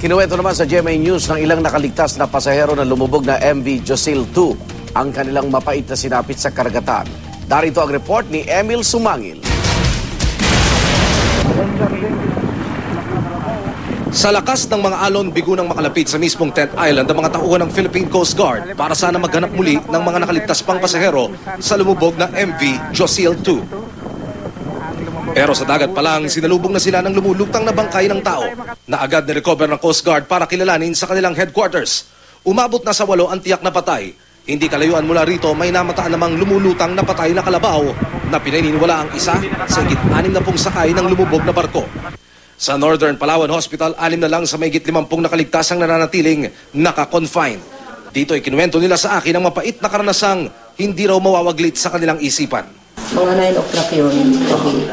Kinuwento naman sa GMA News ng ilang nakaligtas na pasahero na lumubog na MV Josil 2 ang kanilang mapait na sinapit sa karagatan. Darito ang report ni Emil Sumangil. Sa lakas ng mga alon, bigo nang makalapit sa mismong Tent Island ang mga tauhan ng Philippine Coast Guard para sana maghanap muli ng mga nakaligtas pang pasahero sa lumubog na MV Josil 2. Pero sa dagat pa lang, sinalubong na sila ng lumulutang na bangkay ng tao na agad nirecover ng Coast Guard para kilalanin sa kanilang headquarters. Umabot na sa 8 ang tiyak na patay. Hindi kalayuan mula rito, may namataan namang lumulutang na patay na kalabaw na pinaniniwala ang isa sa higit 60 sakay ng lumubog na barko. Sa Northern Palawan Hospital, 6 na lang sa mahigit 50 nakaligtas ang nananatiling naka-confine. Dito ay kinuwento nila sa akin ang mapait na karanasang hindi raw mawawaglit sa kanilang isipan. Mga 9 o'clock yun, gabi.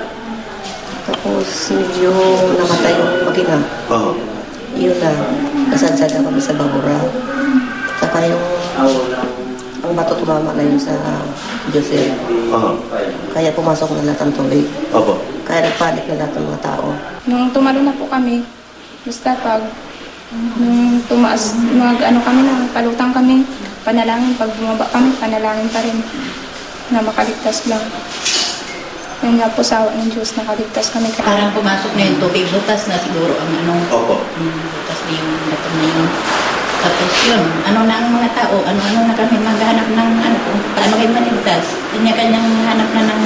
Tapos medyo namatay yung mag-ina. Yun na, nasadsada kami sa Bangura. Saka yung ang bato tumama na yun sa Josel. Kaya pumasok na lahat ang tubig. Kaya nagpanik na lahat ng mga tao. Nung tumalo na po kami, basta pag nung tumaas, kami na, palutang kami, panalangin. Pag bumaba kami, panalangin pa rin na makaligtas lang. Yun nga po sa awa ng Diyos, nakaligtas kami. Parang pumasok na yung tubig, butas na siguro ang butas na yung bato na yun. Tapos yun, na ang mga tao, ano na kami maghanap ng paano kayo maligtas. Kanya-kanyang hanap na ng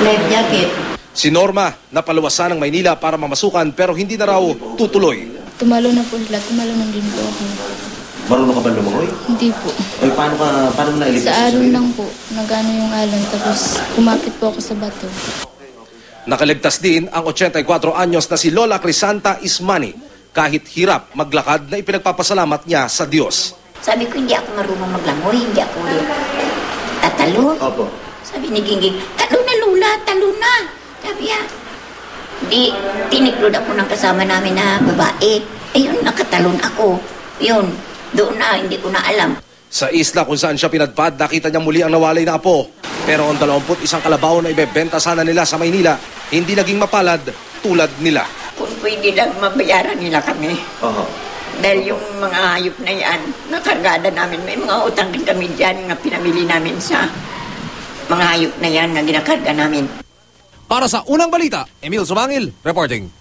life jacket. Si Norma, napaluwasan ng Maynila para mamasukan pero hindi na raw tutuloy. Tumalo na po sila, tumalo na din po ako. Marunong ka ba lumangoy? Hindi po. Ay, paano mo nailigtas? Sa alon lang po, nagano yung alon, tapos kumapit po ako sa bato. Nakaligtas din ang 84 anyos na si Lola Crisanta Ismani. Kahit hirap maglakad na ipinagpapasalamat niya sa Diyos. Sabi ko, hindi ako marunong maglangoy, hindi ako tatalo. Opo. Sabi ni Gingging, talo na Lola, talo na. Sabi niya, di, tiniklod ako ng kasama namin na babae. Ayun, nakatalon ako. Yun, doon na, hindi ko na alam. Sa isla kung saan siya pinadpad, nakita niya muli ang nawalay na apo. Pero ang 21 kalabaw na ibebenta sana nila sa Maynila, hindi naging mapalad tulad nila. Kung pwede lang mabayaran nila kami. Dahil yung mga hayop na yan, nakargada namin. May mga utang kami dyan na pinamili namin sa mga hayop na yan na ginakarga namin. Para sa Unang Balita, Emil Sumangil, reporting.